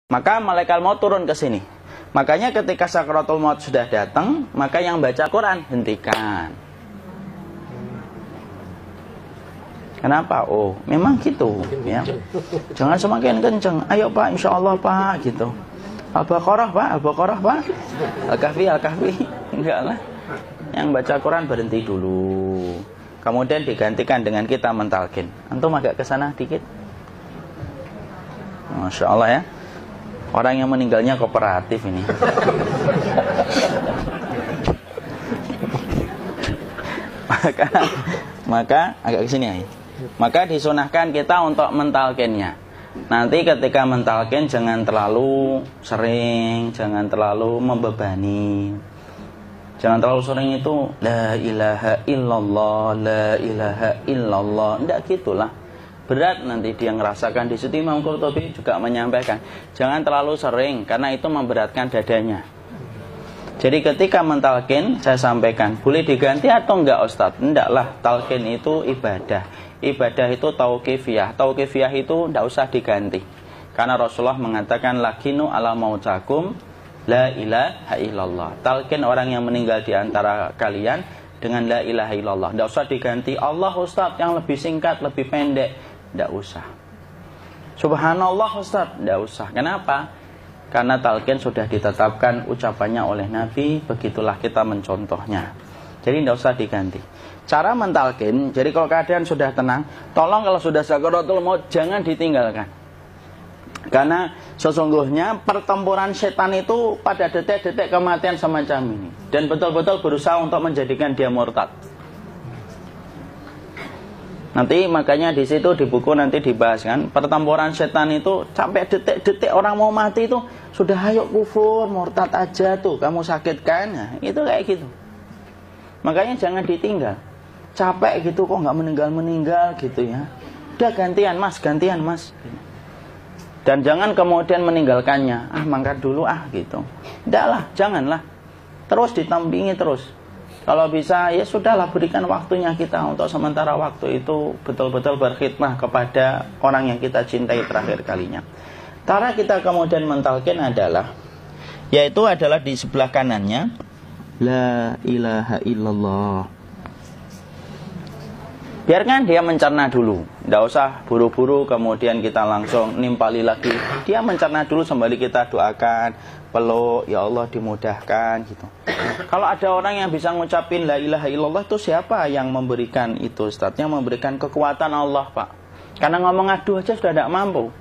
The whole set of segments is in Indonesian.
Maka malaikat maut turun ke sini. Makanya ketika sakaratul maut sudah datang, maka yang baca Quran hentikan. Kenapa? Oh, memang gitu ya. Jangan semakin kenceng. Ayo Pak, insya Allah Pak, gitu. Al-Baqarah Pak, Al-Baqarah Pak. Al-Kahfi, Al-Kahfi. Enggak lah. Yang baca Quran berhenti dulu. Kemudian digantikan dengan kita mentalkin. Antum agak ke sana dikit. Masya Allah ya. Orang yang meninggalnya kooperatif ini. maka agak ke sini ya. Maka disunahkan kita untuk mentalkinnya. Nanti ketika mentalkin jangan terlalu sering, jangan terlalu membebani. Jangan terlalu sering itu la ilaha illallah, la ilaha illallah. Enggak gitulah. Berat nanti dia ngerasakan. Di situ Imam Qurtubi juga menyampaikan, jangan terlalu sering karena itu memberatkan dadanya. Jadi ketika mentalkin, saya sampaikan, boleh diganti atau enggak Ustadz? Enggaklah, talkin itu ibadah. Ibadah itu tauqifiyah. Tauqifiyah itu enggak usah diganti. Karena Rasulullah mengatakan, lakinu ala mautakum la ilaha illallah. Talkin orang yang meninggal di antara kalian dengan la ilaha illallah. Enggak usah diganti Allah Ustadz yang lebih singkat, lebih pendek. Enggak usah. Subhanallah Ustadz, enggak usah. Kenapa? Karena talqin sudah ditetapkan ucapannya oleh Nabi, begitulah kita mencontohnya. Jadi tidak usah diganti. Cara mentalqin, jadi kalau keadaan sudah tenang, tolong kalau sudah sakaratul maut jangan ditinggalkan. Karena sesungguhnya pertempuran setan itu pada detik-detik kematian semacam ini. Dan betul-betul berusaha untuk menjadikan dia murtad. Nanti makanya di situ di buku nanti dibahas kan, pertempuran setan itu sampai detik-detik orang mau mati itu sudah ayo kufur, murtad aja tuh, kamu sakit kan? Nah, itu kayak gitu. Makanya jangan ditinggal. Capek gitu kok nggak meninggal gitu ya. Udah gantian mas. Dan jangan kemudian meninggalkannya. Mangkat dulu gitu. Tidaklah, janganlah. Terus ditampingi terus. Kalau bisa ya sudahlah, berikan waktunya kita untuk sementara waktu itu betul-betul berkhidmah kepada orang yang kita cintai terakhir kalinya. Cara kita kemudian mentalkin adalah, yaitu adalah di sebelah kanannya la ilaha illallah. Biarkan dia mencerna dulu, tidak usah buru-buru kemudian kita langsung nimpali lagi. Dia mencerna dulu sembari kita doakan, peluk, ya Allah dimudahkan gitu. Kalau ada orang yang bisa ngucapin la ilaha illallah itu siapa yang memberikan itu Ustaz? Yang memberikan kekuatan Allah Pak. Karena ngomong aduh aja sudah tidak mampu.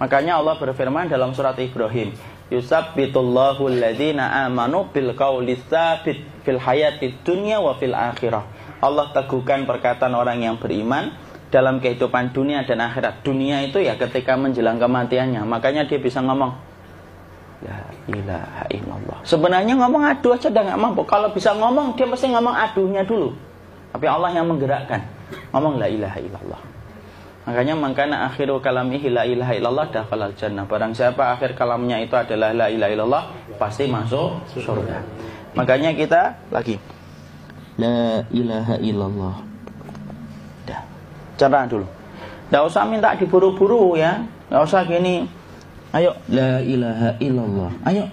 Makanya Allah berfirman dalam surat Ibrahim, yusabbitullahu alladhina amanu bil qawli tsabit fil hayatid dunya wa fil akhirah. Allah teguhkan perkataan orang yang beriman dalam kehidupan dunia dan akhirat. Dunia itu ya ketika menjelang kematiannya. Makanya dia bisa ngomong la ilaha illallah. Sebenarnya ngomong aduh aja udah gak mampu. Kalau bisa ngomong, dia mesti ngomong aduhnya dulu. Tapi Allah yang menggerakkan. Ngomong la ilaha illallah. Makanya mangkana akhiru kalamihi la ilaha illallah dakhalal jannah. Barang siapa akhir kalamnya itu adalah la ilaha illallah, pasti masuk surga. Makanya kita lagi la ilaha illallah. Dah. Cara dulu. Enggak usah minta diburu-buru ya. Enggak usah gini. Ayo la ilaha illallah. Ayo.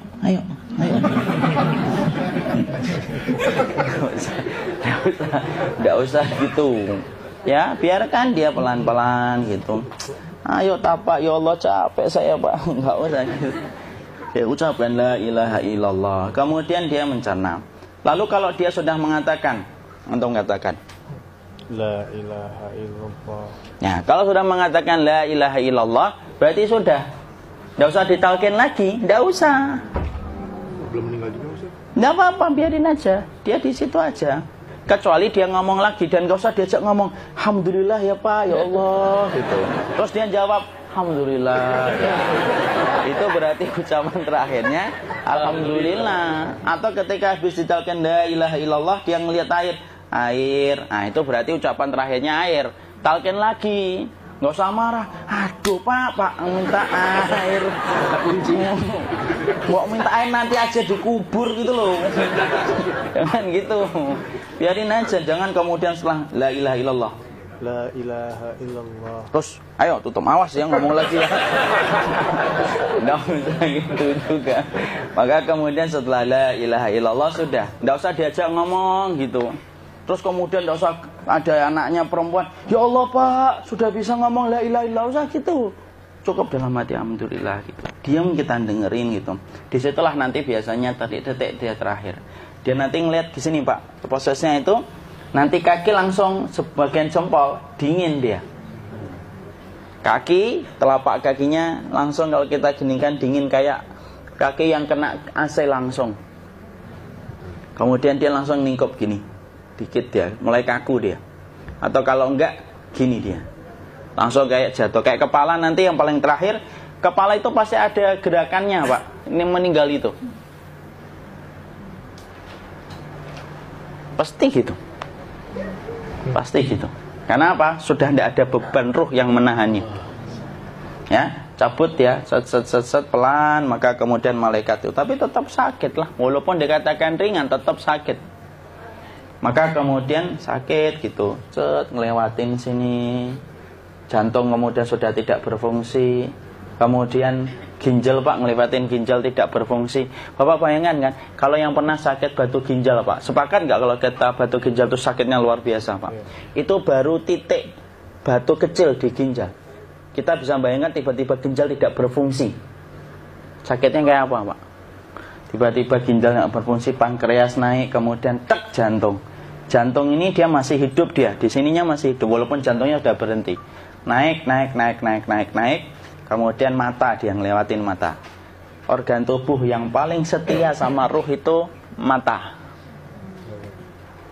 Enggak usah gitu. Ya, biarkan dia pelan-pelan gitu. Ayo tapak, ya Allah capek saya Pak. Enggak usah gitu. Ya, ucapkan la ilaha illallah. Kemudian dia mencerna. Lalu kalau dia sudah mengatakan, untuk mengatakan la ilaha illallah. Ya, kalau sudah mengatakan la ilaha illallah, berarti sudah. Enggak usah ditalkin lagi, enggak usah. Belum meninggal juga Ustaz? Enggak apa-apa, biarin aja. Dia di situ aja. Kecuali dia ngomong lagi dan enggak usah diajak ngomong, alhamdulillah ya Pak, ya Allah gitu. Terus dia jawab, alhamdulillah. Itu berarti ucapan terakhirnya alhamdulillah. Atau ketika habis ditalkin la ilaha illallah, dia ngelihat air. Nah, itu berarti ucapan terakhirnya air. Talkin lagi. Nggak usah marah. Aduh Pak minta air. Kuncinya. Mau minta air nanti aja dikubur gitu loh. Jangan gitu. Biarin aja. Jangan kemudian setelah la ilaha illallah. La ilaha illallah. Terus, ayo tutup, awas ya ngomong lagi ya. Nggak usah gitu juga. Maka kemudian setelah la ilaha illallah sudah, nggak usah diajak ngomong gitu. Terus kemudian nggak usah ada anaknya perempuan, ya Allah Pak, sudah bisa ngomong la ilaha illallah, usah gitu. Cukup dalam hati alhamdulillah gitu. Diam kita dengerin gitu. Disitulah nanti biasanya tadi detik dia terakhir. Dia nanti ngeliat di sini Pak, prosesnya itu. Nanti kaki langsung sebagian jempol dingin dia. Kaki, telapak kakinya langsung kalau kita geningkan dingin kayak kaki yang kena AC langsung. Kemudian dia langsung ningkup gini. Dikit dia, mulai kaku dia. Atau kalau enggak, gini dia. Langsung kayak jatuh. Kayak kepala nanti yang paling terakhir, kepala itu pasti ada gerakannya Pak. Ini meninggal itu. Pasti gitu. Pasti gitu. Karena apa? Sudah tidak ada beban ruh yang menahannya. Ya, cabut ya, set pelan, maka kemudian malaikat itu. Tapi tetap sakit lah. Walaupun dikatakan ringan, tetap sakit. Maka kemudian sakit gitu. Set ngelewatin sini. Jantung kemudian sudah tidak berfungsi. Kemudian ginjal Pak, ngelewatin ginjal tidak berfungsi. Bapak bayangkan kan, kalau yang pernah sakit batu ginjal Pak, sepakat nggak kalau kita batu ginjal itu sakitnya luar biasa Pak? Itu baru titik batu kecil di ginjal. Kita bisa bayangkan tiba-tiba ginjal tidak berfungsi. Sakitnya kayak apa Pak? Tiba-tiba ginjal nggak berfungsi, pankreas naik, kemudian tek jantung. Jantung ini dia masih hidup dia, di sininya masih hidup walaupun jantungnya sudah berhenti. Naik. Kemudian mata, dia ngelewatin mata. Organ tubuh yang paling setia sama ruh itu mata.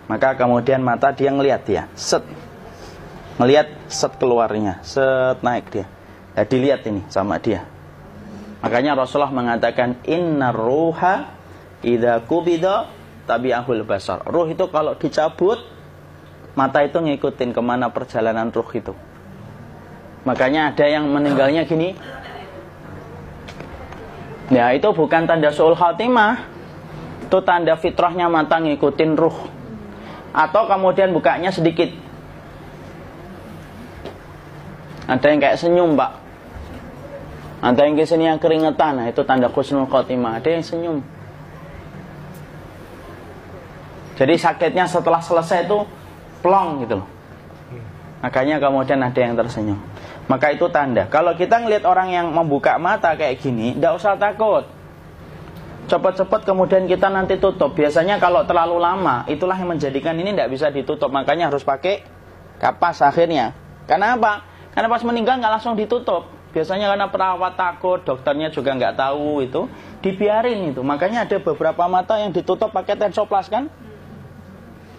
Maka kemudian mata dia ngelihat dia, set. Ngelihat set keluarnya, set naik dia. Ya dilihat ini sama dia. Makanya Rasulullah mengatakan innar ruha idza qubida tabi'ahul basar. Ruh itu kalau dicabut, mata itu ngikutin kemana perjalanan ruh itu. Makanya ada yang meninggalnya gini. Ya itu bukan tanda su'ul khatimah. Itu tanda fitrahnya mata ngikutin ruh. Atau kemudian bukanya sedikit. Ada yang kayak senyum Pak. Ada yang kesini yang keringetan. Nah, itu tanda husnul khatimah. Ada yang senyum. Jadi sakitnya setelah selesai itu plong gitu loh. Makanya kemudian ada yang tersenyum. Maka itu tanda. Kalau kita ngelihat orang yang membuka mata kayak gini, tidak usah takut. Cepat-cepat kemudian kita nanti tutup. Biasanya kalau terlalu lama, itulah yang menjadikan ini tidak bisa ditutup. Makanya harus pakai kapas akhirnya. Karena apa? Karena pas meninggal nggak langsung ditutup. Biasanya karena perawat takut, dokternya juga nggak tahu itu, dibiarin itu. Makanya ada beberapa mata yang ditutup pakai tensoplas kan?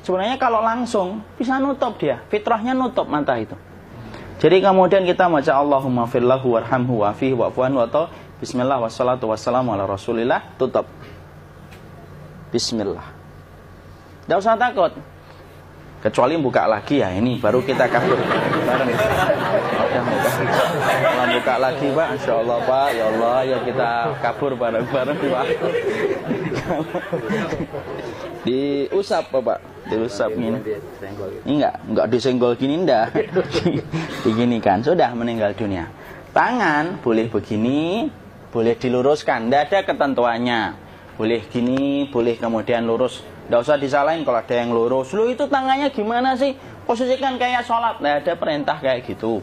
Sebenarnya kalau langsung bisa nutup dia, fitrahnya nutup mata itu. Jadi kemudian kita baca Allahumma firlahu warhamhu wa'afihi wa'fuanhu atau bismillah wassalatu wassalamu ala rasulillah, tutup. Bismillah. Tidak usah takut. Kecuali buka lagi ya, ini baru kita kabur bareng. Kalau buka lagi Pak, Insya Allah Pak, ya Allah ya kita kabur bareng-bareng Pak. Diusap Pak, diusap gini. Ini enggak disenggol gini enggak. Begini kan, sudah meninggal dunia. Tangan boleh begini, boleh diluruskan, enggak ada ketentuannya. Boleh gini, boleh kemudian lurus. Enggak usah disalahin kalau ada yang lurus. Lu itu tangannya gimana sih? Posisikan kayak sholat. Enggak ada perintah kayak gitu.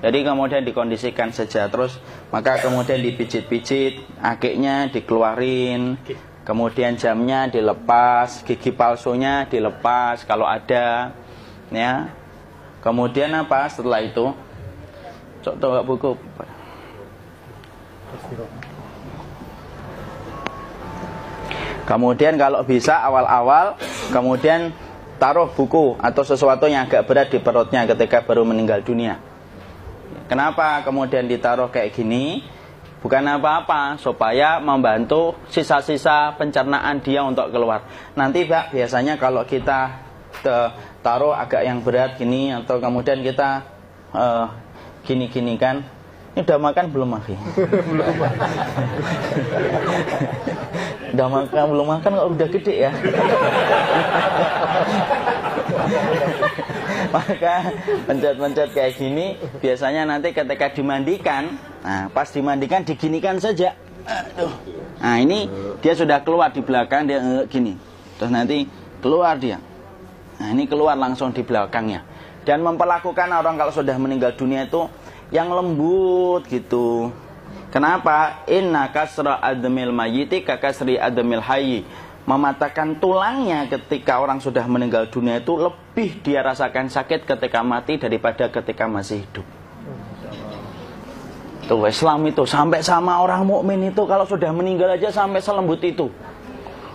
Jadi kemudian dikondisikan saja. Terus maka kemudian dipijit-pijit, akiknya dikeluarin. Kemudian jamnya dilepas, gigi palsunya dilepas kalau ada, ya. Kemudian apa setelah itu? Coba buku. Kemudian kalau bisa awal-awal, kemudian taruh buku atau sesuatu yang agak berat di perutnya ketika baru meninggal dunia. Kenapa kemudian ditaruh kayak gini? Bukan apa-apa, supaya membantu sisa-sisa pencernaan dia untuk keluar. Nanti Pak, biasanya kalau kita taruh agak yang berat gini, atau kemudian kita gini-gini kan, ini udah makan belum Maki? Udah makan belum makan kok udah gede ya? Maka pencet-pencet kayak gini biasanya nanti ketika dimandikan, nah pas dimandikan diginikan saja. Aduh. Nah ini dia sudah keluar di belakang, dia gini. Terus nanti keluar dia. Nah ini keluar langsung di belakangnya. Dan memperlakukan orang kalau sudah meninggal dunia itu yang lembut gitu. Kenapa? Inna kasra admil mayyiti kakasri admil hayyi. Mematakan tulangnya ketika orang sudah meninggal dunia itu lebih dia rasakan sakit ketika mati daripada ketika masih hidup. Tuh Islam itu sampai sama orang mukmin itu kalau sudah meninggal aja sampai selembut itu.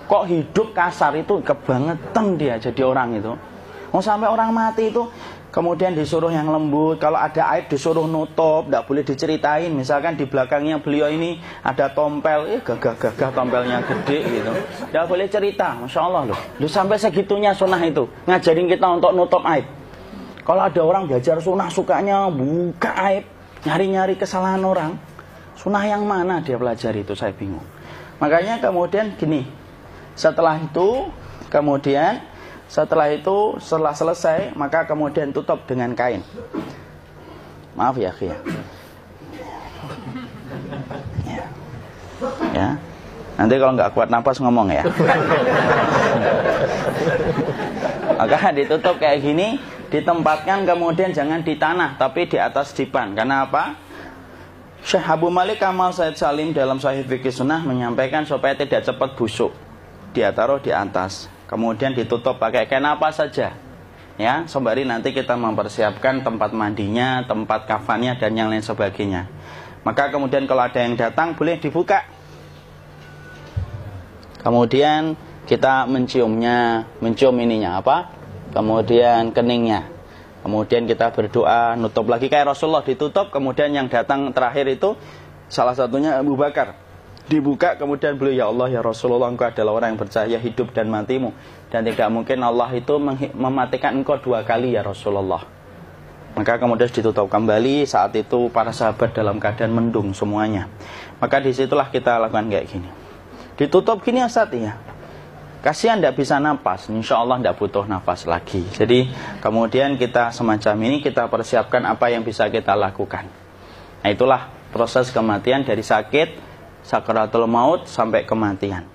Kok hidup kasar itu kebangetan dia jadi orang itu. Sampai orang mati itu kemudian disuruh yang lembut. Kalau ada aib disuruh nutup, tidak boleh diceritain. Misalkan di belakangnya beliau ini ada tompel, gagah-gagah tompelnya gede gitu. Tidak boleh cerita, Masya Allah loh. Sampai segitunya sunnah itu ngajarin kita untuk nutup aib. Kalau ada orang belajar sunnah sukanya buka aib, nyari-nyari kesalahan orang, sunnah yang mana dia pelajari itu saya bingung. Makanya kemudian gini, setelah selesai maka kemudian tutup dengan kain. Maaf ya, Ki. Ya. Nanti kalau nggak kuat napas ngomong ya. Maka ditutup kayak gini, ditempatkan kemudian jangan di tanah tapi di atas dipan. Karena apa? Syekh Abu Malik Kamal Said Salim dalam Sahih Fikih Sunnah menyampaikan supaya tidak cepat busuk. Dia taruh di atas. Kemudian ditutup pakai kain apa saja. Ya, sembari nanti kita mempersiapkan tempat mandinya, tempat kafannya dan yang lain sebagainya. Maka kemudian kalau ada yang datang boleh dibuka. Kemudian kita mencium ininya apa? Kemudian keningnya. Kemudian kita berdoa, nutup lagi kayak Rasulullah ditutup, kemudian yang datang terakhir itu salah satunya Abu Bakar. Dibuka kemudian beliau, ya Allah ya Rasulullah, engkau adalah orang yang percaya hidup dan matimu, dan tidak mungkin Allah itu mematikan engkau 2 kali ya Rasulullah. Maka kemudian ditutup kembali. Saat itu para sahabat dalam keadaan mendung semuanya. Maka disitulah kita lakukan kayak gini. Ditutup gini Ustaz ya. Kasihan tidak bisa napas, insya Allah tidak butuh nafas lagi. Jadi kemudian kita semacam ini kita persiapkan apa yang bisa kita lakukan. Nah itulah proses kematian dari sakit, sakaratul maut sampai kematian.